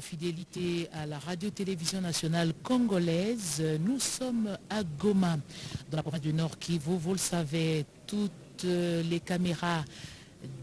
fidélité à la radio-télévision nationale congolaise. Nous sommes à Goma, dans la province du Nord Kivu. Vous le savez, toutes les caméras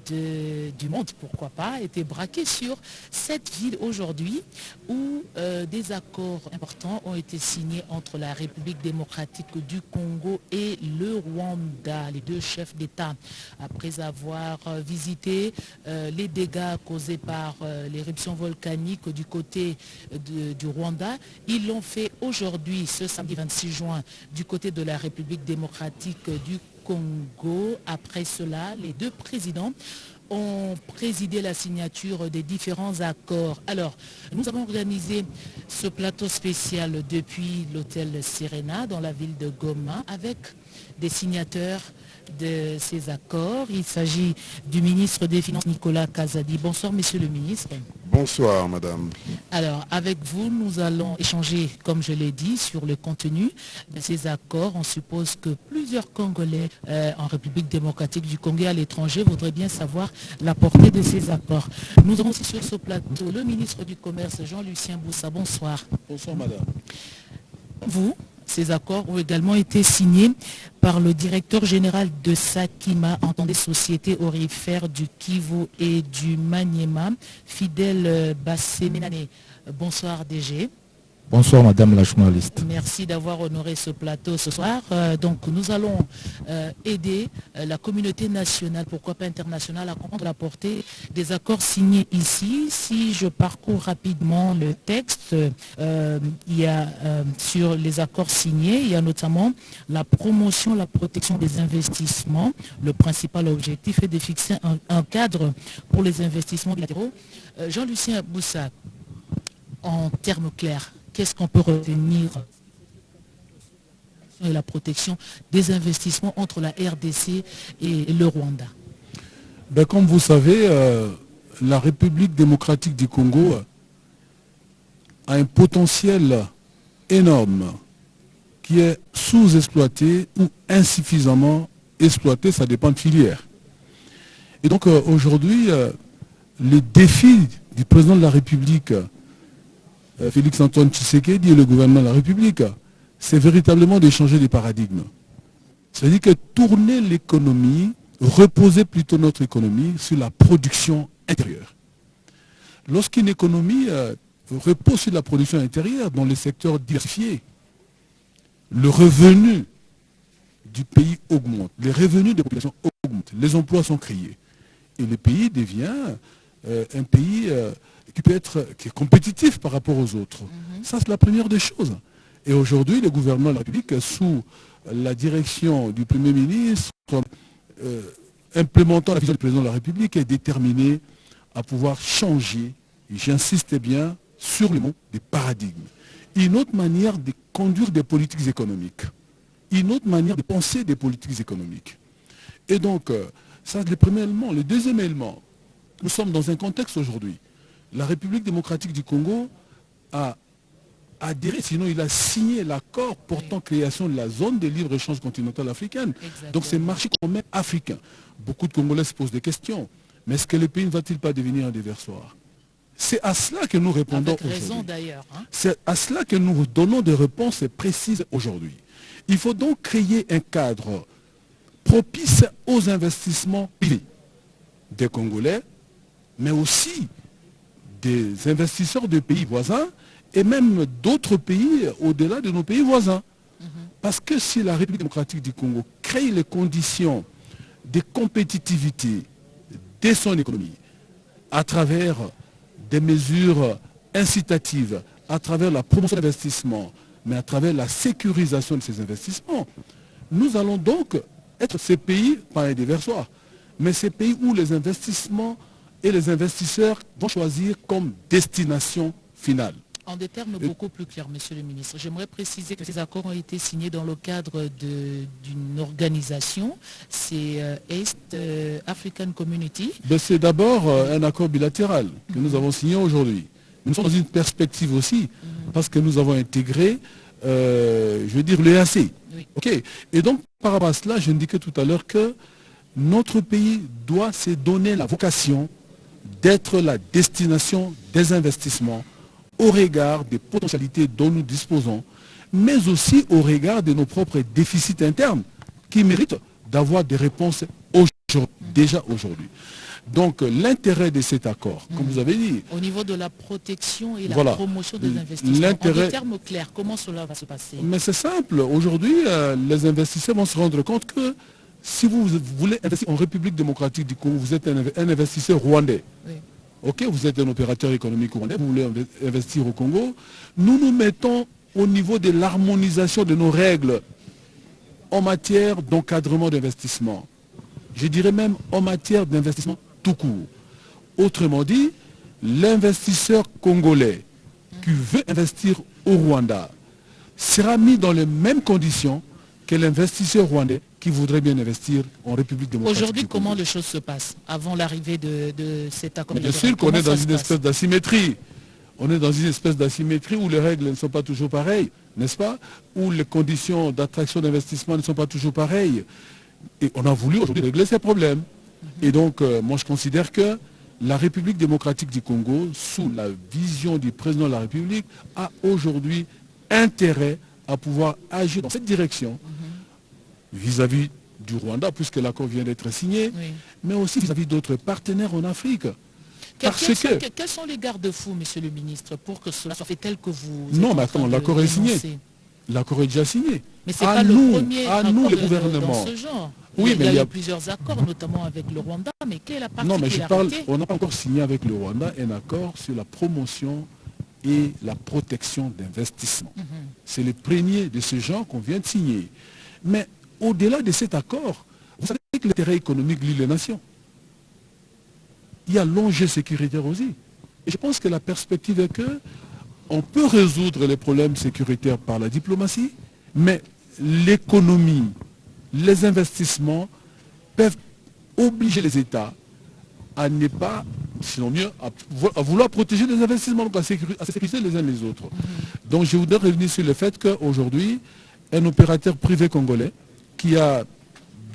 du monde, pourquoi pas, étaient braquées sur cette ville aujourd'hui où des accords importants ont été signés entre la République démocratique du Congo et le Rwanda, les deux chefs d'État. Après avoir visité les dégâts causés par l'éruption volcanique du côté du Rwanda, ils l'ont fait aujourd'hui, ce samedi 26 juin, du côté de la République démocratique du Congo. Après cela, les deux présidents ont présidé la signature des différents accords. Alors, nous avons organisé ce plateau spécial depuis l'hôtel Serena dans la ville de Goma avec des signateurs de ces accords. Il s'agit du ministre des Finances Nicolas Kazadi. Bonsoir, monsieur le ministre. Bonsoir, madame. Alors, avec vous, nous allons échanger, comme je l'ai dit, sur le contenu de ces accords. On suppose que plusieurs Congolais en République démocratique du Congo et à l'étranger voudraient bien savoir la portée de ces accords. Nous avons aussi sur ce plateau le ministre du Commerce, Jean-Lucien Boussa. Bonsoir. Bonsoir, madame. Vous, ces accords ont également été signés par le directeur général de Sakima, entendez Société aurifère du Kivu et du Maniema, Fidèle Basséménané. Bonsoir DG. Bonsoir madame la journaliste. Merci d'avoir honoré ce plateau ce soir. Donc nous allons aider la communauté nationale, pourquoi pas internationale, à comprendre la portée des accords signés ici. Si je parcours rapidement le texte, il y a sur les accords signés, il y a notamment la promotion, la protection des investissements. Le principal objectif est de fixer un cadre pour les investissements bilatéraux. Jean-Lucien Boussa, en termes clairs, qu'est-ce qu'on peut retenir de la protection des investissements entre la RDC et le Rwanda? Comme vous savez, la République démocratique du Congo a un potentiel énorme qui est sous-exploité ou insuffisamment exploité, ça dépend de filière. Et donc aujourd'hui, les défis du président de la République, Félix-Antoine Tshisekedi et le gouvernement de la République, c'est véritablement de changer des paradigmes. C'est-à-dire que tourner l'économie, reposer plutôt notre économie sur la production intérieure. Lorsqu'une économie repose sur la production intérieure dans les secteurs diversifiés, le revenu du pays augmente, les revenus des populations augmentent, les emplois sont créés. Et le pays devient un pays qui est compétitif par rapport aux autres. Ça, c'est la première des choses. Et aujourd'hui, le gouvernement de la République, sous la direction du Premier ministre, implémentant la vision du président de la République, est déterminé à pouvoir changer, et j'insiste bien, sur le mot des paradigmes. Une autre manière de conduire des politiques économiques. Une autre manière de penser des politiques économiques. Et donc, ça, c'est le premier élément. Le deuxième élément, nous sommes dans un contexte aujourd'hui. La République démocratique du Congo a adhéré, sinon il a signé l'accord portant création de la zone de libre-échange continentale africaine. Exactement. Donc c'est le marché commun africain. Beaucoup de Congolais se posent des questions. Mais est-ce que le pays ne va-t-il pas devenir un déversoir? C'est à cela que nous répondons aujourd'hui. Avec raison d'ailleurs. C'est à cela que nous donnons des réponses précises aujourd'hui. Il faut donc créer un cadre propice aux investissements privés des Congolais, mais aussi des investisseurs de pays voisins et même d'autres pays au-delà de nos pays voisins. Parce que si la République démocratique du Congo crée les conditions de compétitivité de son économie à travers des mesures incitatives, à travers la promotion d'investissements, mais à travers la sécurisation de ces investissements, nous allons donc être ces pays, pas un déversoir, mais ces pays où les investissements et les investisseurs vont choisir comme destination finale. En des termes beaucoup plus clairs, monsieur le ministre, j'aimerais préciser que ces accords ont été signés dans le cadre d'une organisation, c'est East African Community. C'est d'abord un accord bilatéral que nous avons signé aujourd'hui. Nous sommes dans une perspective aussi, parce que nous avons intégré, je veux dire, l'EAC. Oui. Okay. Et donc, par rapport à cela, je indiquais tout à l'heure que notre pays doit se donner la vocation d'être la destination des investissements au regard des potentialités dont nous disposons, mais aussi au regard de nos propres déficits internes qui méritent d'avoir des réponses déjà aujourd'hui. Donc l'intérêt de cet accord, comme vous avez dit... Au niveau de la protection et la voilà, promotion des investissements, en des termes clairs, comment cela va se passer? Mais c'est simple. Aujourd'hui, les investisseurs vont se rendre compte que si vous voulez investir en République démocratique du Congo, vous êtes un investisseur rwandais. Oui. Ok, vous êtes un opérateur économique rwandais, vous voulez investir au Congo. Nous nous mettons au niveau de l'harmonisation de nos règles en matière d'encadrement d'investissement. Je dirais même en matière d'investissement tout court. Autrement dit, l'investisseur congolais qui veut investir au Rwanda sera mis dans les mêmes conditions que l'investisseur rwandais qui voudrait bien investir en République démocratique. Aujourd'hui, comment les choses se passent avant l'arrivée de cet accord? Bien sûr qu'on est dans une espèce d'asymétrie. On est dans une espèce d'asymétrie où les règles ne sont pas toujours pareilles, n'est-ce pas? Où les conditions d'attraction d'investissement ne sont pas toujours pareilles. Et on a voulu aujourd'hui régler ces problèmes. Et donc, moi je considère que la République démocratique du Congo, sous la vision du président de la République, a aujourd'hui intérêt à pouvoir agir dans cette direction vis-à-vis du Rwanda, puisque l'accord vient d'être signé, mais aussi vis-à-vis d'autres partenaires en Afrique. Quels sont les garde-fous, monsieur le ministre, pour que cela soit fait tel que vous... Non, mais attends, l'accord est signé. L'accord est déjà signé. Mais c'est pas le premier accord les gouvernements. Dans ce genre. Oui, il y a eu plusieurs accords, notamment avec le Rwanda, mais quelle est la particularité? Non, mais on n'a pas encore signé avec le Rwanda un accord sur la promotion et la protection d'investissement. C'est le premier de ce genre qu'on vient de signer. Mais au-delà de cet accord, vous savez que l'intérêt économique lie les nations. Il y a l'enjeu sécuritaire aussi. Et je pense que la perspective est que on peut résoudre les problèmes sécuritaires par la diplomatie, mais l'économie, les investissements peuvent obliger les États à ne pas, sinon mieux, à vouloir protéger les investissements, donc à sécuriser les uns les autres. Donc je voudrais revenir sur le fait qu'aujourd'hui, un opérateur privé congolais qui a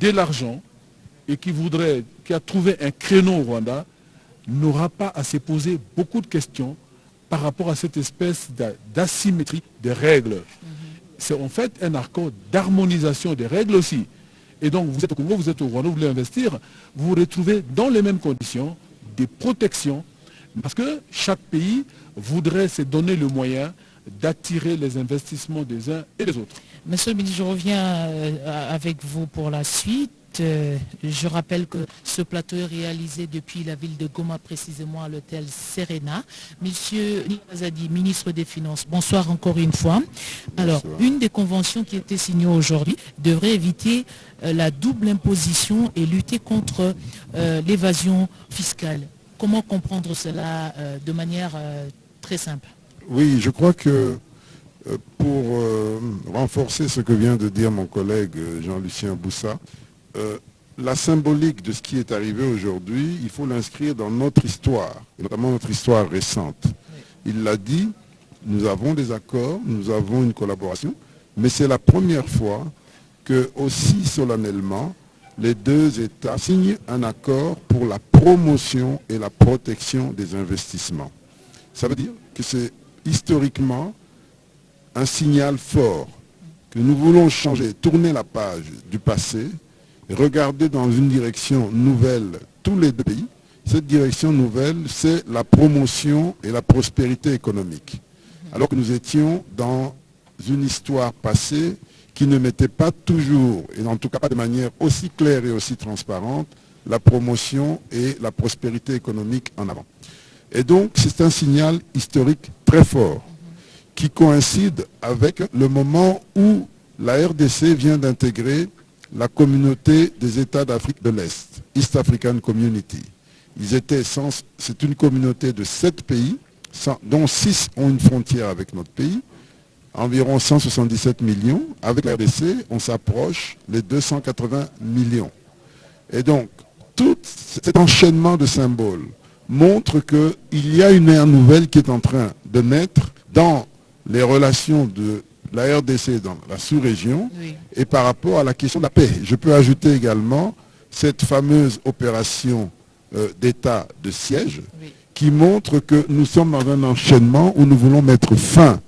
de l'argent et qui a trouvé un créneau au Rwanda, n'aura pas à se poser beaucoup de questions par rapport à cette espèce d'asymétrie des règles. C'est en fait un accord d'harmonisation des règles aussi. Et donc vous êtes au Congo, vous êtes au Rwanda, vous voulez investir, vous vous retrouvez dans les mêmes conditions, des protections, parce que chaque pays voudrait se donner le moyen d'attirer les investissements des uns et des autres. Monsieur le ministre, je reviens avec vous pour la suite. Je rappelle que ce plateau est réalisé depuis la ville de Goma, précisément à l'hôtel Serena. Monsieur Niazadi, ministre des Finances, bonsoir encore une fois. Alors, une des conventions qui a été signée aujourd'hui devrait éviter la double imposition et lutter contre l'évasion fiscale. Comment comprendre cela de manière très simple? Oui, je crois que pour renforcer ce que vient de dire mon collègue Jean-Lucien Boussa, la symbolique de ce qui est arrivé aujourd'hui, il faut l'inscrire dans notre histoire, et notamment notre histoire récente. Il l'a dit, nous avons des accords, nous avons une collaboration, mais c'est la première fois que, aussi solennellement, les deux États signent un accord pour la promotion et la protection des investissements. Ça veut dire que c'est historiquement un signal fort, que nous voulons changer, tourner la page du passé, regarder dans une direction nouvelle tous les deux pays. Cette direction nouvelle, c'est la promotion et la prospérité économique. Alors que nous étions dans une histoire passée qui ne mettait pas toujours, et en tout cas pas de manière aussi claire et aussi transparente, la promotion et la prospérité économique en avant. Et donc, c'est un signal historique très fort qui coïncide avec le moment où la RDC vient d'intégrer la communauté des États d'Afrique de l'Est, East African Community. C'est une communauté de 7 pays, dont 6 ont une frontière avec notre pays, environ 177 millions. Avec la RDC, on s'approche les 280 millions. Et donc, tout cet enchaînement de symboles montre qu'il y a une ère nouvelle qui est en train de naître dans les relations de la RDC dans la sous-région, et par rapport à la question de la paix. Je peux ajouter également cette fameuse opération d'État de siège qui montre que nous sommes dans un enchaînement où nous voulons mettre fin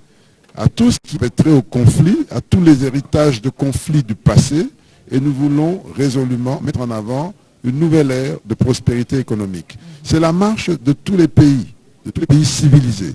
à tout ce qui mettrait au conflit, à tous les héritages de conflits du passé, et nous voulons résolument mettre en avant une nouvelle ère de prospérité économique. C'est la marche de tous les pays civilisés.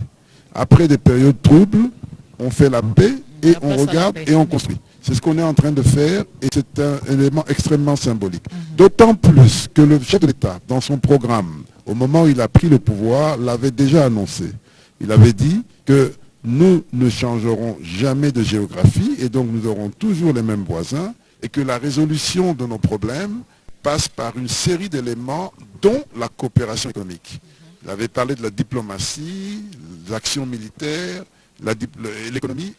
Après des périodes troubles, on fait la paix et on regarde et on construit. C'est ce qu'on est en train de faire et c'est un élément extrêmement symbolique. D'autant plus que le chef de l'État, dans son programme, au moment où il a pris le pouvoir, l'avait déjà annoncé. Il avait dit que nous ne changerons jamais de géographie et donc nous aurons toujours les mêmes voisins et que la résolution de nos problèmes passe par une série d'éléments dont la coopération économique. Il avait parlé de la diplomatie, l'action militaire, l'économie.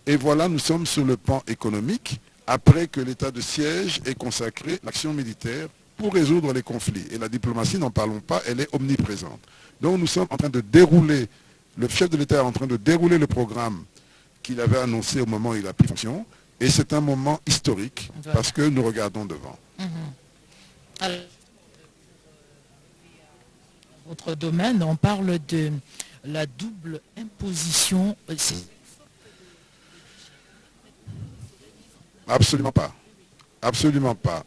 Et voilà, nous sommes sur le plan économique, après que l'état de siège ait consacré l'action militaire pour résoudre les conflits. Et la diplomatie, n'en parlons pas, elle est omniprésente. Donc nous sommes en train de dérouler, le chef de l'État est en train de dérouler le programme qu'il avait annoncé au moment où il a pris fonction. Et c'est un moment historique, parce que nous regardons devant. Alors, votre domaine, on parle de la double imposition. Absolument pas. Absolument pas.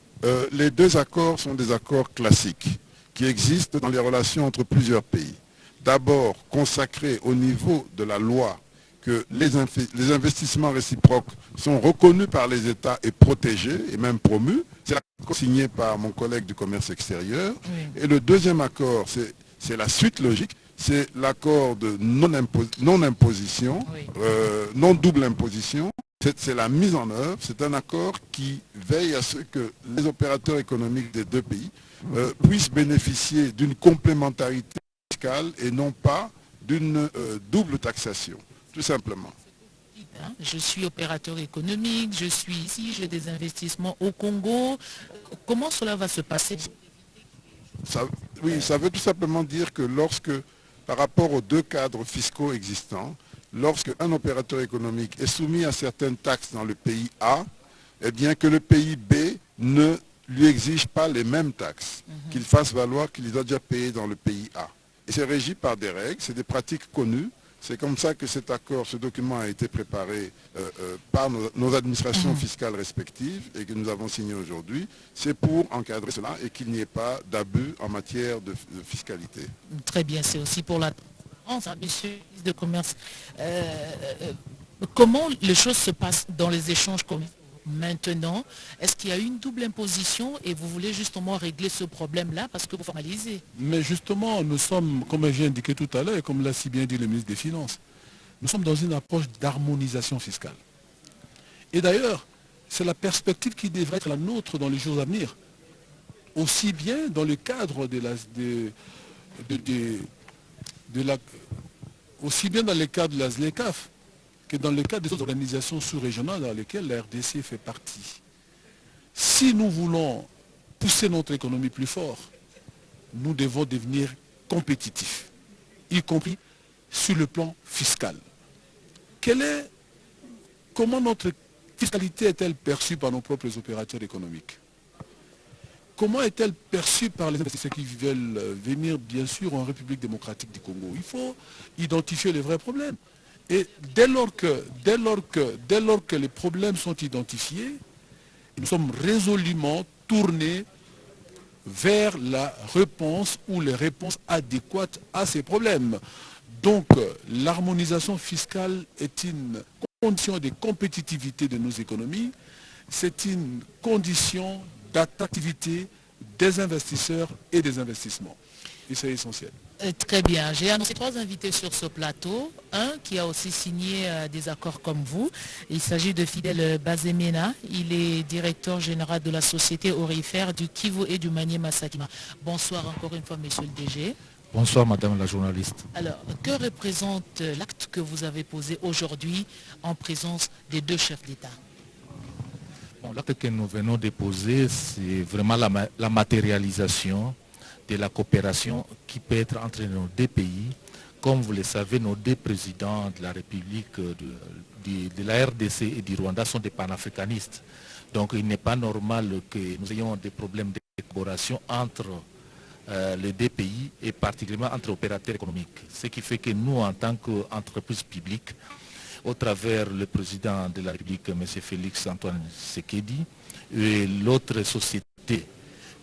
Les deux accords sont des accords classiques qui existent dans les relations entre plusieurs pays. D'abord, consacrés au niveau de la loi que les investissements réciproques sont reconnus par les États et protégés et même promus. C'est l'accord signé par mon collègue du commerce extérieur. Oui. Et le deuxième accord, c'est la suite logique, c'est l'accord de non-imposition, oui. Non-double imposition. C'est la mise en œuvre, c'est un accord qui veille à ce que les opérateurs économiques des deux pays puissent bénéficier d'une complémentarité fiscale et non pas d'une double taxation, tout simplement. Je suis opérateur économique, je suis ici, j'ai des investissements au Congo. Comment cela va se passer? Oui, ça veut tout simplement dire que lorsque, par rapport aux deux cadres fiscaux existants, lorsque un opérateur économique est soumis à certaines taxes dans le pays A, eh bien que le pays B ne lui exige pas les mêmes taxes, qu'il fasse valoir qu'il les a déjà payées dans le pays A. Et c'est régi par des règles, c'est des pratiques connues. C'est comme ça que cet accord, ce document a été préparé par nos administrations fiscales respectives et que nous avons signé aujourd'hui. C'est pour encadrer cela et qu'il n'y ait pas d'abus en matière de fiscalité. Très bien, c'est aussi pour la... Monsieur le ministre de Commerce, comment les choses se passent dans les échanges commerciaux maintenant? Est-ce qu'il y a une double imposition et vous voulez justement régler ce problème-là parce que vous formalisez? Mais justement, nous sommes, comme j'ai indiqué tout à l'heure et comme l'a si bien dit le ministre des Finances, nous sommes dans une approche d'harmonisation fiscale. Et d'ailleurs, c'est la perspective qui devrait être la nôtre dans les jours à venir. Aussi bien dans le cadre aussi bien dans le cadre de la ZLECAf que dans le cadre des autres organisations sous-régionales dans lesquelles la RDC fait partie. Si nous voulons pousser notre économie plus fort, nous devons devenir compétitifs, y compris sur le plan fiscal. Comment notre fiscalité est-elle perçue par nos propres opérateurs économiques? Comment est-elle perçue par les investisseurs qui veulent venir, bien sûr, en République démocratique du Congo? Il faut identifier les vrais problèmes. Et dès lors que les problèmes sont identifiés, nous sommes résolument tournés vers la réponse ou les réponses adéquates à ces problèmes. Donc, l'harmonisation fiscale est une condition de compétitivité de nos économies, c'est une condition d'attractivité des investisseurs et des investissements. Et c'est essentiel. Très bien. J'ai annoncé 3 invités sur ce plateau. Un qui a aussi signé des accords comme vous. Il s'agit de Fidèle Bazemena. Il est directeur général de la société aurifère du Kivu et du Maniema Sakima. Bonsoir encore une fois, monsieur le DG. Bonsoir, madame la journaliste. Alors, que représente l'acte que vous avez posé aujourd'hui en présence des 2 chefs d'État? Bon, l'acte que nous venons de poser, c'est vraiment la matérialisation de la coopération qui peut être entre nos 2 pays. Comme vous le savez, nos 2 présidents de la République de la RDC et du Rwanda sont des panafricanistes. Donc il n'est pas normal que nous ayons des problèmes de collaboration entre les deux pays et particulièrement entre opérateurs économiques. Ce qui fait que nous, en tant qu'entreprise publique, au travers le président de la République, M. Félix Antoine Tshisekedi, et l'autre société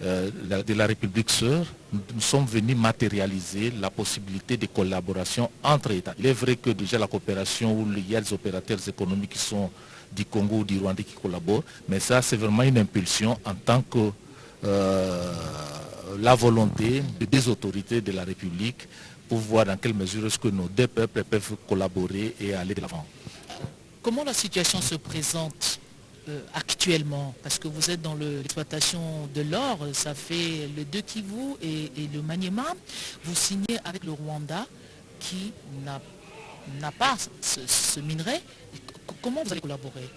de la République sœur, nous sommes venus matérialiser la possibilité de collaboration entre États. Il est vrai que déjà la coopération où il y a des opérateurs économiques qui sont du Congo ou du Rwanda qui collaborent, mais ça c'est vraiment une impulsion en tant que la volonté des autorités de la République pour voir dans quelle mesure est-ce que nos deux peuples peuvent collaborer et aller de l'avant. Comment la situation se présente actuellement? Parce que vous êtes dans l'exploitation de l'or, ça fait le 2 Kivu et le Maniema. Vous signez avec le Rwanda qui n'a pas ce minerai. Comment vous allez collaborer?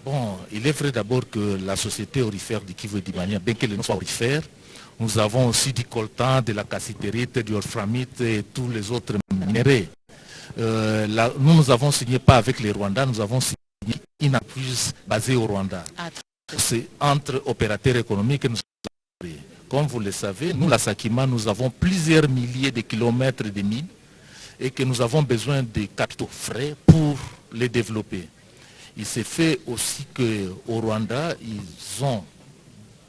Bon, il est vrai d'abord que la société aurifère du Kivu et du Maniema, bien qu'elle ne soit aurifère, nous avons aussi du coltan, de la cassitérite, du wolframite et tous les autres minéraux. Nous avons signé pas avec les Rwandais, nous avons signé une entreprise basée au Rwanda. C'est entre opérateurs économiques que nous avons. Comme vous le savez, nous, la Sakima, nous avons plusieurs milliers de kilomètres de mines et que nous avons besoin de capitaux frais pour les développer. Il s'est fait aussi qu'au Rwanda, ils ont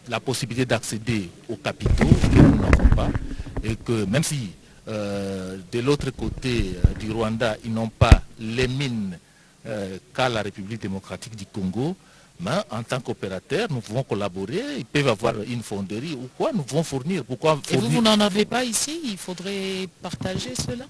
la possibilité d'accéder aux capitaux que nous n'avons pas et que même si de l'autre côté du Rwanda, ils n'ont pas les mines qu'a la République démocratique du Congo, mais en tant qu'opérateur, nous pouvons collaborer, ils peuvent avoir une fonderie ou quoi, nous pouvons fournir. Pourquoi fournir? Et vous n'en avez pas ici? Il faudrait partager cela?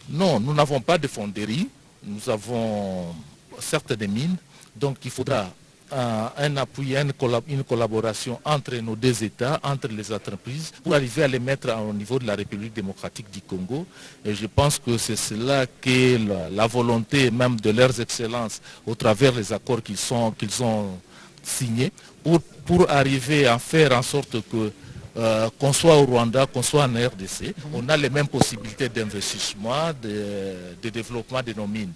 Non, nous n'avons pas de fonderie, nous avons certes des mines, donc il faudra un appui, une collaboration entre nos deux États, entre les entreprises, pour arriver à les mettre au niveau de la République démocratique du Congo. Et je pense que c'est cela que la volonté même de leurs excellences, au travers des accords qu'ils ont signés, pour arriver à faire en sorte que qu'on soit au Rwanda, qu'on soit en RDC, on a les mêmes possibilités d'investissement, de développement de nos mines.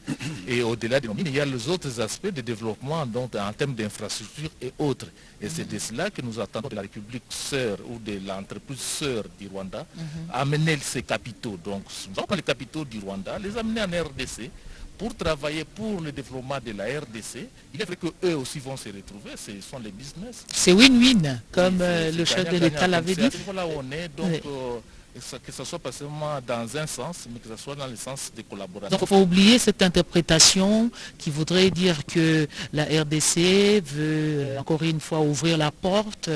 Et au-delà de nos mines, il y a les autres aspects de développement donc, en termes d'infrastructures et autres. Et c'est de cela que nous attendons de la République sœur ou de l'entreprise sœur du Rwanda, amener ces capitaux. Donc, nous avons les capitaux du Rwanda, les amener en RDC, pour travailler pour le développement de la RDC. Il est vrai qu'eux aussi vont se retrouver, ce sont les business. C'est win-win, comme le chef de l'État l'avait dit. C'est là où on est, donc que ce soit pas seulement dans un sens, mais que ce soit dans le sens de collaboration. Donc il faut oublier cette interprétation qui voudrait dire que la RDC veut encore une fois ouvrir la porte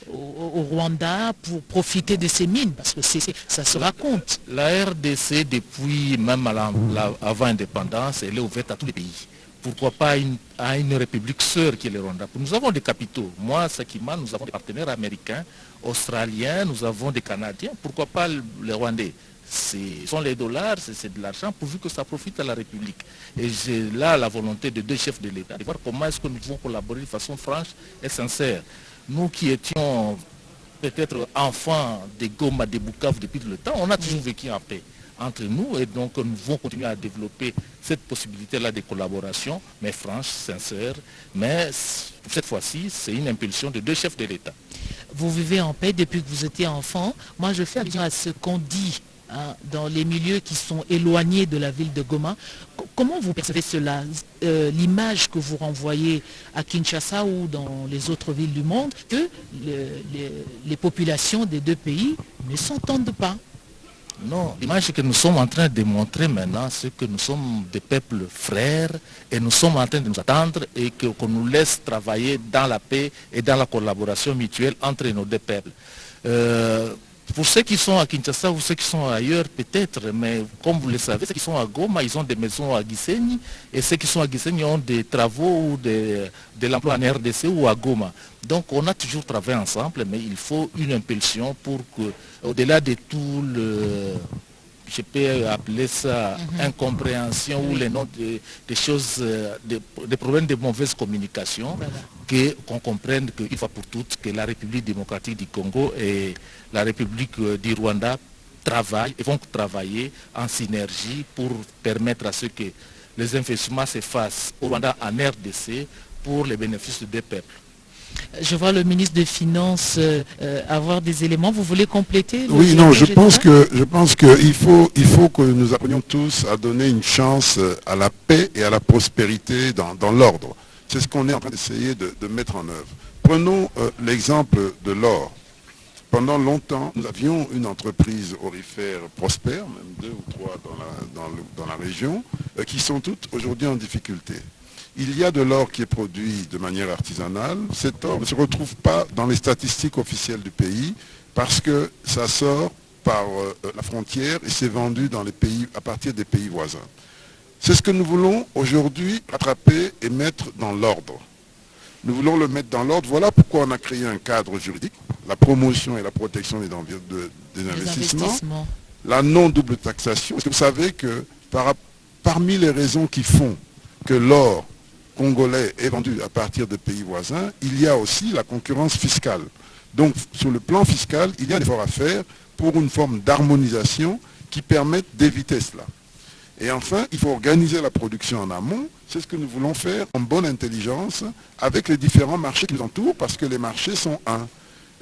au Rwanda pour profiter de ses mines, parce que ça se raconte. La RDC, depuis même avant l'indépendance, elle est ouverte à tous les pays. Pourquoi pas à une république sœur qui est le Rwanda? Nous avons des capitaux. Moi, Sakima, nous avons des partenaires américains, australiens, nous avons des Canadiens. Pourquoi pas les Rwandais? Ce sont les dollars, c'est de l'argent pourvu que ça profite à la République. Et j'ai là la volonté de deux chefs de l'État de voir comment est-ce que nous pouvons collaborer de façon franche et sincère. Nous qui étions peut-être enfants de Goma, de Bukavu depuis tout le temps, on a toujours vécu en paix entre nous et donc nous devons continuer à développer cette possibilité-là de collaboration, mais franche, sincère. Mais cette fois-ci, c'est une impulsion de deux chefs de l'État. Vous vivez en paix depuis que vous étiez enfant. Moi, je fais allusion à ce qu'on dit dans les milieux qui sont éloignés de la ville de Goma. Comment vous percevez cela, l'image que vous renvoyez à Kinshasa ou dans les autres villes du monde, que les populations des deux pays ne s'entendent pas? Non, l'image que nous sommes en train de montrer maintenant, c'est que nous sommes des peuples frères et nous sommes en train de nous attendre et qu'on nous laisse travailler dans la paix et dans la collaboration mutuelle entre nos deux peuples. Pour ceux qui sont à Kinshasa ou ceux qui sont ailleurs, peut-être, mais comme vous le savez, ceux qui sont à Goma, ils ont des maisons à Gisenyi, et ceux qui sont à Gisenyi ont des travaux ou de l'emploi en RDC ou à Goma. Donc on a toujours travaillé ensemble, mais il faut une impulsion pour que, au-delà de tout le... je peux appeler ça incompréhension ou les noms des choses, des problèmes de mauvaise communication, qu'on comprenne qu'une fois pour toutes que la République démocratique du Congo et la République du Rwanda travaillent et vont travailler en synergie pour permettre à ce que les investissements se fassent au Rwanda en RDC pour les bénéfices des peuples. Je vois le ministre des Finances avoir des éléments. Vous voulez compléter? Oui, non, je pense qu'il faut que nous apprenions tous à donner une chance à la paix et à la prospérité dans l'ordre. C'est ce qu'on est en train d'essayer de mettre en œuvre. Prenons l'exemple de l'or. Pendant longtemps, nous avions une entreprise aurifère prospère, même 2 ou 3 dans la région, qui sont toutes aujourd'hui en difficulté. Il y a de l'or qui est produit de manière artisanale. Cet or ne se retrouve pas dans les statistiques officielles du pays parce que ça sort par la frontière et c'est vendu dans les pays, à partir des pays voisins. C'est ce que nous voulons aujourd'hui rattraper et mettre dans l'ordre. Nous voulons le mettre dans l'ordre. Voilà pourquoi on a créé un cadre juridique, la promotion et la protection des investissements, la non-double taxation. Parce que vous savez que parmi les raisons qui font que l'or congolais est vendu à partir de pays voisins, il y a aussi la concurrence fiscale. Donc, sur le plan fiscal, il y a un effort à faire pour une forme d'harmonisation qui permette d'éviter cela. Et enfin, il faut organiser la production en amont. C'est ce que nous voulons faire en bonne intelligence avec les différents marchés qui nous entourent parce que les marchés sont un.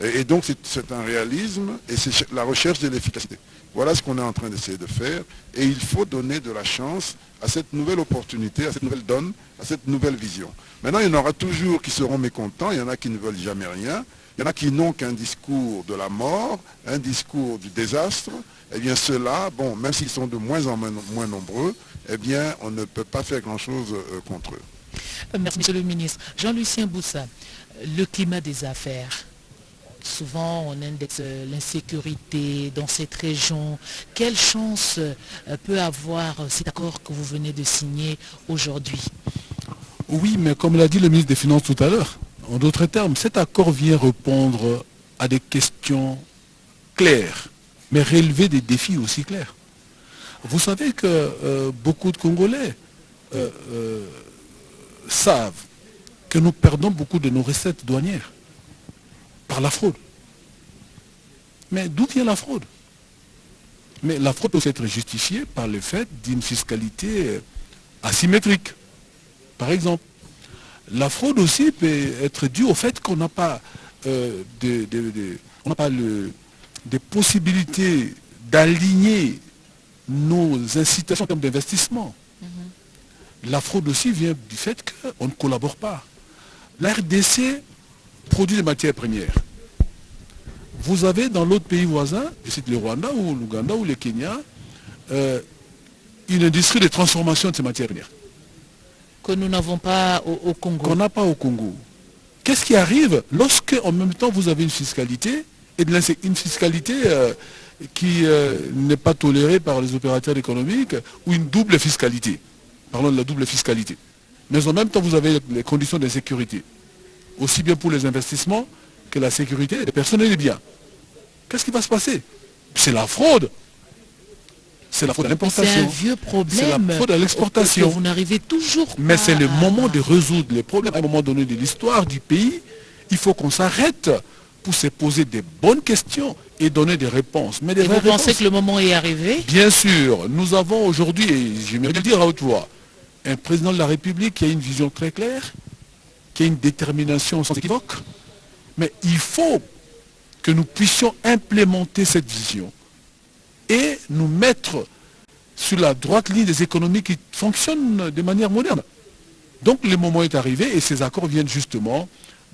Et donc, c'est un réalisme et c'est la recherche de l'efficacité. Voilà ce qu'on est en train d'essayer de faire. Et il faut donner de la chance à cette nouvelle opportunité, à cette nouvelle donne, à cette nouvelle vision. Maintenant, il y en aura toujours qui seront mécontents. Il y en a qui ne veulent jamais rien. Il y en a qui n'ont qu'un discours de la mort, un discours du désastre. Eh bien, ceux-là, bon, même s'ils sont de moins en moins nombreux, eh bien, on ne peut pas faire grand-chose contre eux. Merci, Monsieur le ministre. Jean-Lucien Boussa, le climat des affaires. Souvent, on indexe l'insécurité dans cette région. Quelle chance peut avoir cet accord que vous venez de signer aujourd'hui? Oui, mais comme l'a dit le ministre des Finances tout à l'heure, en d'autres termes, cet accord vient répondre à des questions claires, mais relever des défis aussi clairs. Vous savez que beaucoup de Congolais savent que nous perdons beaucoup de nos recettes douanières par la fraude. Mais d'où vient la fraude? Mais la fraude peut être justifiée par le fait d'une fiscalité asymétrique. Par exemple, la fraude aussi peut être due au fait qu'on n'a pas, des possibilités d'aligner nos incitations en termes d'investissement. La fraude aussi vient du fait qu'on ne collabore pas. La RDC produit des matières premières. Vous avez dans l'autre pays voisin, je cite le Rwanda ou l'Ouganda ou le Kenya, une industrie de transformation de ces matières premières. Que nous n'avons pas au Congo. Qu'on n'a pas au Congo. Qu'est-ce qui arrive lorsque en même temps vous avez une fiscalité, et une fiscalité qui n'est pas tolérée par les opérateurs économiques, ou une double fiscalité? Parlons de la double fiscalité. Mais en même temps vous avez les conditions d'insécurité, aussi bien pour les investissements que la sécurité des personnes et des biens. Qu'est-ce qui va se passer? C'est la fraude. C'est la fraude à l'importation. C'est un vieux problème. C'est la fraude à l'exportation. Vous n'arrivez toujours pas. Mais c'est le moment de résoudre les problèmes. À un moment donné de l'histoire du pays, il faut qu'on s'arrête pour se poser des bonnes questions et donner des réponses. Mais des vous pensez que le moment est arrivé? Bien sûr. Nous avons aujourd'hui, et j'aimerais le dire à haute voix, un président de la République qui a une vision très claire, qui a une détermination sans équivoque. Mais il faut que nous puissions implémenter cette vision et nous mettre sur la droite ligne des économies qui fonctionnent de manière moderne. Donc le moment est arrivé et ces accords viennent justement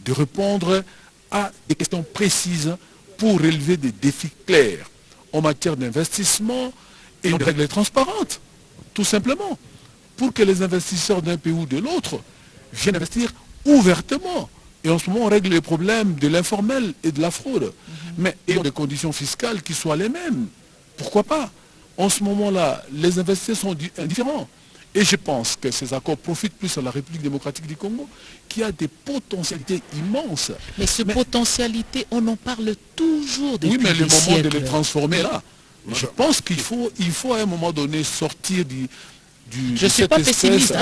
de répondre à des questions précises pour relever des défis clairs en matière d'investissement et de règles transparentes, tout simplement, pour que les investisseurs d'un pays ou de l'autre viennent investir ouvertement. Et en ce moment, on règle les problèmes de l'informel et de la fraude. Mais ayant des conditions fiscales qui soient les mêmes. Pourquoi pas? En ce moment-là, les investisseurs sont différents. Et je pense que ces accords profitent plus à la République démocratique du Congo, qui a des potentialités immenses. Mais ces potentialités, on en parle toujours depuis des siècles. Oui, mais le moment de les transformer là, je pense qu'il faut à un moment donné sortir je ne suis pas pessimiste.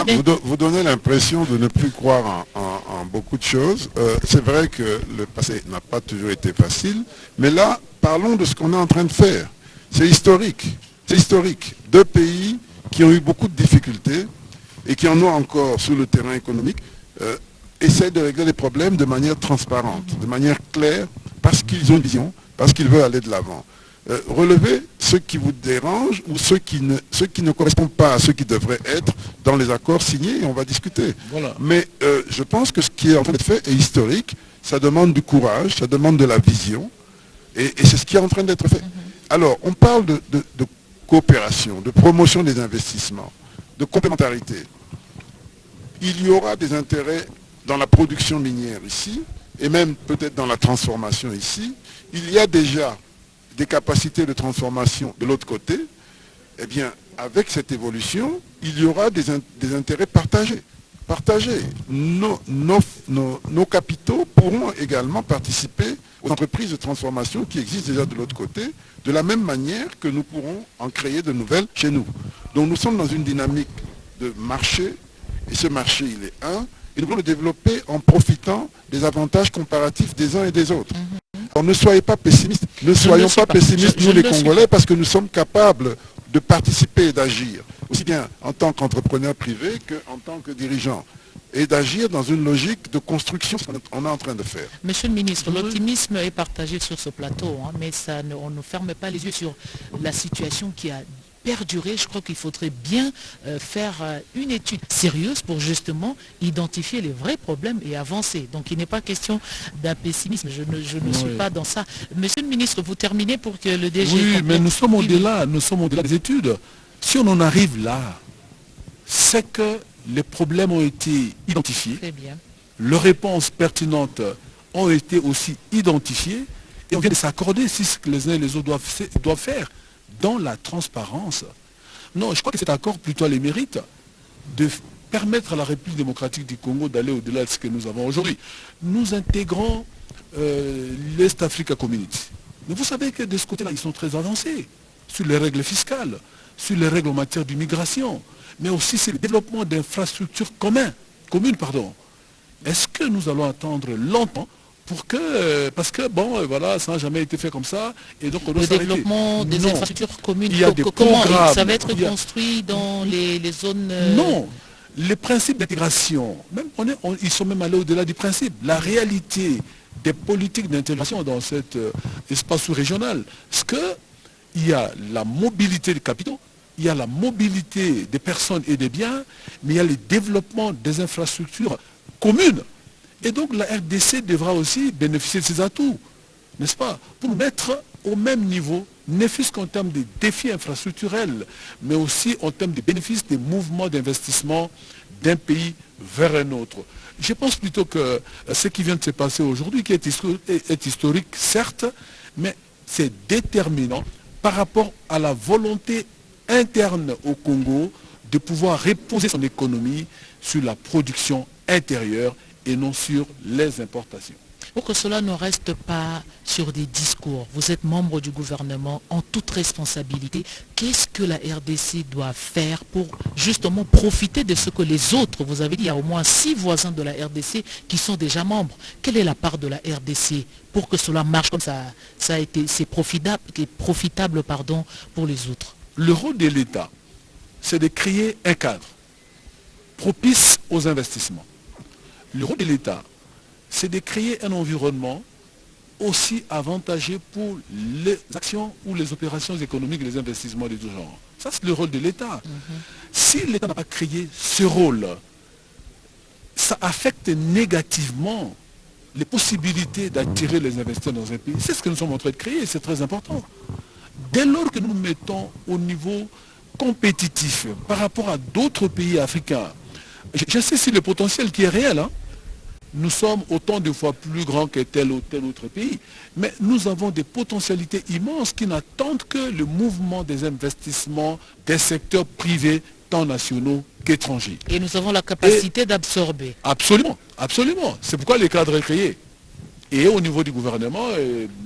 Vous donnez l'impression de ne plus croire en beaucoup de choses. C'est vrai que le passé n'a pas toujours été facile, mais là, parlons de ce qu'on est en train de faire. C'est historique. C'est historique. 2 pays qui ont eu beaucoup de difficultés et qui en ont encore sur le terrain économique. essaient de régler les problèmes de manière transparente, de manière claire, parce qu'ils ont une vision, parce qu'ils veulent aller de l'avant. Relevez ce qui vous dérange ou ce qui ne correspond pas à ce qui devrait être dans les accords signés et on va discuter. Voilà. Mais je pense que ce qui est en train d'être fait est historique, ça demande du courage, ça demande de la vision et c'est ce qui est en train d'être fait. Alors, on parle de coopération, de promotion des investissements, de complémentarité. Il y aura des intérêts dans la production minière ici et même peut-être dans la transformation ici. Il y a déjà des capacités de transformation de l'autre côté. Eh bien, avec cette évolution, il y aura des intérêts partagés. Nos capitaux pourront également participer aux entreprises de transformation qui existent déjà de l'autre côté, de la même manière que nous pourrons en créer de nouvelles chez nous. Donc nous sommes dans une dynamique de marché, et ce marché, il est un, et nous voulons le développer en profitant des avantages comparatifs des uns et des autres. Alors ne soyez pas pessimistes, ne soyons pas pessimistes, nous les Congolais, parce que nous sommes capables de participer et d'agir, aussi bien en tant qu'entrepreneur privé qu'en tant que dirigeant, et d'agir dans une logique de construction, ce qu'on est en train de faire. Monsieur le ministre, l'optimisme est partagé sur ce plateau, mais on ne ferme pas les yeux sur la situation qui a perduré. Je crois qu'il faudrait bien faire une étude sérieuse pour justement identifier les vrais problèmes et avancer. Donc il n'est pas question d'un pessimisme, je ne suis pas dans ça. Monsieur le ministre, vous terminez pour que le DG... Oui, mais nous sommes au-delà des études. Si on en arrive là, c'est que les problèmes ont été identifiés, Très bien. leurs réponses pertinentes ont été aussi identifiées, et on vient de s'accorder si ce que les uns et les autres doivent faire dans la transparence. Non, je crois que cet accord plutôt a les mérites de permettre à la République démocratique du Congo d'aller au-delà de ce que nous avons aujourd'hui. Nous intégrons l'Est Africa Community. Mais vous savez que de ce côté-là, ils sont très avancés sur les règles fiscales, sur les règles en matière d'immigration, mais aussi sur le développement d'infrastructures communes. Est-ce que nous allons attendre longtemps pour que, parce que bon, voilà, ça n'a jamais été fait comme ça, et donc on doit s'arrêter. Le développement des infrastructures communes, il y a des comment programmes, ça va être construit dans les zones... Non, les principes d'intégration, même ils sont même allés au-delà du principe. La réalité des politiques d'intégration dans cet espace sous-régional, c'est qu'il y a la mobilité des capitaux, il y a la mobilité des personnes et des biens, mais il y a le développement des infrastructures communes. Et donc la RDC devra aussi bénéficier de ces atouts, n'est-ce pas, pour mettre au même niveau, ne fût-ce qu'en termes de défis infrastructurels, mais aussi en termes de bénéfices des mouvements d'investissement d'un pays vers un autre. Je pense plutôt que ce qui vient de se passer aujourd'hui, qui est historique, certes, mais c'est déterminant par rapport à la volonté interne au Congo de pouvoir reposer son économie sur la production intérieure et non sur les importations. Pour que cela ne reste pas sur des discours, vous êtes membre du gouvernement en toute responsabilité. Qu'est-ce que la RDC doit faire pour justement profiter de ce que les autres, vous avez dit, il y a au moins 6 voisins de la RDC qui sont déjà membres. Quelle est la part de la RDC pour que cela marche comme ça a été, c'est profitable pour les autres? Le rôle de l'État, c'est de créer un cadre propice aux investissements. Le rôle de l'État, c'est de créer un environnement aussi avantageux pour les actions ou les opérations économiques et les investissements de tout genre. Ça, c'est le rôle de l'État. Si l'État n'a pas créé ce rôle, ça affecte négativement les possibilités d'attirer les investisseurs dans un pays. C'est ce que nous sommes en train de créer, c'est très important. Dès lors que nous mettons au niveau compétitif par rapport à d'autres pays africains, je sais si le potentiel qui est réel, nous sommes autant de fois plus grands que tel ou tel autre pays, mais nous avons des potentialités immenses qui n'attendent que le mouvement des investissements des secteurs privés, tant nationaux qu'étrangers. Et nous avons la capacité d'absorber. Absolument, absolument. C'est pourquoi les cadres est créé. Et au niveau du gouvernement,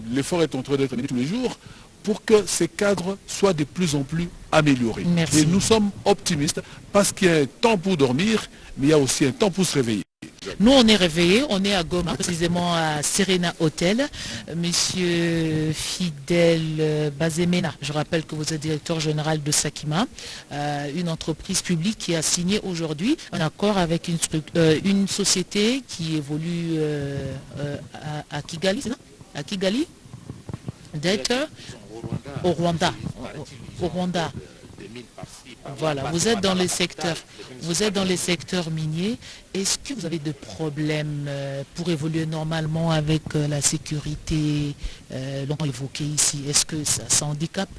l'effort est en train d'être mené tous les jours pour que ces cadres soient de plus en plus améliorés. Merci. Et nous sommes optimistes parce qu'il y a un temps pour dormir, mais il y a aussi un temps pour se réveiller. Nous, on est réveillés, on est à Goma, précisément à Serena Hotel. Monsieur Fidèle Bazemena, je rappelle que vous êtes directeur général de Sakima, une entreprise publique qui a signé aujourd'hui un accord avec une société qui évolue à Kigali, c'est ça? À Kigali, d'être au Rwanda. Au Rwanda. Voilà, vous êtes dans les secteurs miniers. Est-ce que vous avez des problèmes pour évoluer normalement avec la sécurité longtemps évoquée ici? Est-ce que ça handicape?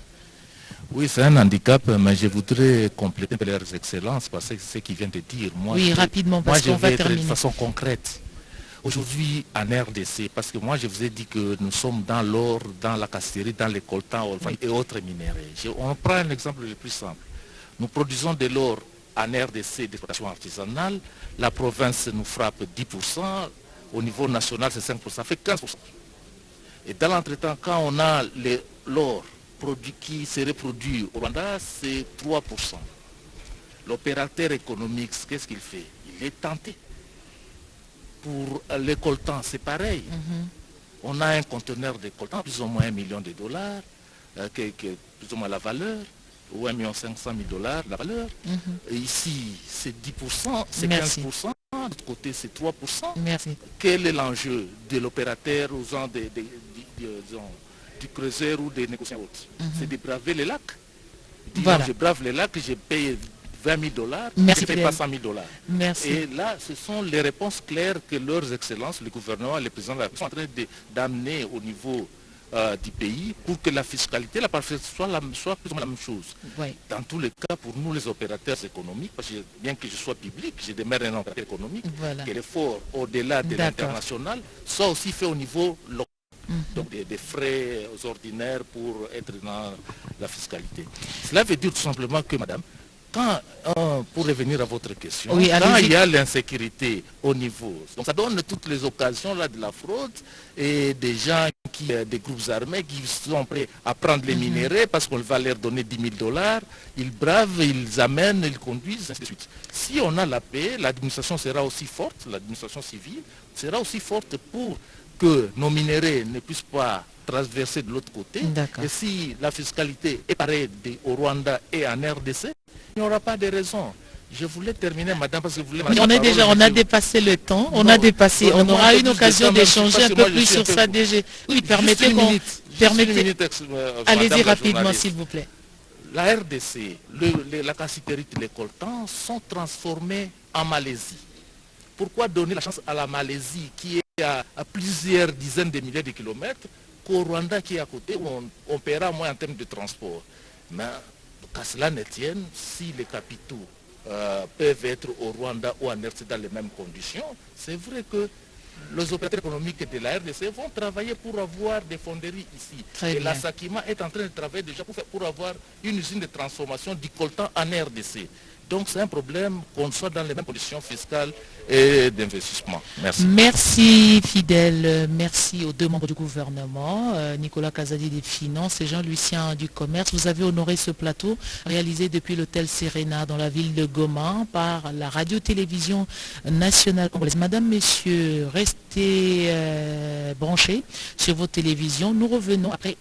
Oui, c'est un handicap, mais je voudrais compléter leurs excellences parce que c'est ce qu'ils viennent de dire. Oui, rapidement, parce qu'on va terminer. De façon concrète. Aujourd'hui, en RDC, parce que moi je vous ai dit que nous sommes dans l'or, dans la casserie, dans les coltans et autres minéraux. On prend un exemple le plus simple. Nous produisons de l'or en RDC d'exploitation artisanale. La province nous frappe 10%. Au niveau national, c'est 5%. Ça fait 15%. Et dans l'entretemps, quand on a l'or qui serait produit au Rwanda, c'est 3%. L'opérateur économique, qu'est-ce qu'il fait? Il est tenté. Pour les coltans, c'est pareil. On a un conteneur de coltans, plus ou moins $1 million, qui est plus ou moins la valeur, ou $1,5 million la valeur. Et ici, c'est 10%, c'est 15%, de l'autre côté, c'est 3%. Merci. Quel est l'enjeu de l'opérateur aux gens du creuseur ou des négociants autres? C'est de braver les lacs. Voilà. Je brave les lacs, je paye $20 000, merci, je ne paye pas $100 000. Merci. Et là, ce sont les réponses claires que leurs excellences, le gouvernement et le président de la République sont en train d'amener au niveau du pays pour que la fiscalité, la parfaite soit plus ou moins la même chose. Oui. Dans tous les cas, pour nous les opérateurs économiques, parce que bien que je sois public, je demeure un opérateur économique, que l'effort au-delà de l'international soit aussi fait au niveau local. Donc des frais ordinaires pour être dans la fiscalité. Cela veut dire tout simplement que, madame, pour revenir à votre question, oui, quand il y a l'insécurité au niveau, donc ça donne toutes les occasions là, de la fraude et des gens, des groupes armés qui sont prêts à prendre les minéraux parce qu'on va leur donner $10 000, ils bravent, ils amènent, ils conduisent, ainsi de suite. Si on a la paix, l'administration sera aussi forte, l'administration civile sera aussi forte pour que nos minéraux ne puissent pas transverser de l'autre côté. Et si la fiscalité est pareille au Rwanda et en RDC, il n'y aura pas de raison. Je voulais terminer, madame, parce que vous voulez... On a dépassé le temps, on aura une occasion d'échanger un peu plus sur ça, DG. Oui, permettez... Allez-y rapidement, s'il vous plaît. La RDC, la cassiterite, les coltans sont transformés en Malaisie. Pourquoi donner la chance à la Malaisie, qui est à plusieurs dizaines de milliers de kilomètres, qu'au Rwanda, qui est à côté, où on paiera moins en termes de transport? Mais qu'à cela ne tienne, si les capitaux peuvent être au Rwanda ou en RDC dans les mêmes conditions, c'est vrai que les opérateurs économiques de la RDC vont travailler pour avoir des fonderies ici. Et la Sakima est en train de travailler déjà pour avoir une usine de transformation du coltan en RDC. Donc c'est un problème qu'on soit dans les mêmes conditions fiscales et d'investissement. Merci. Merci Fidèle, merci aux deux membres du gouvernement, Nicolas Kazadi des Finances et Jean-Lucien du Commerce. Vous avez honoré ce plateau réalisé depuis l'hôtel Serena dans la ville de Goma par la radio-télévision nationale congolaise. Madame, messieurs, restez branchés sur vos télévisions. Nous revenons après.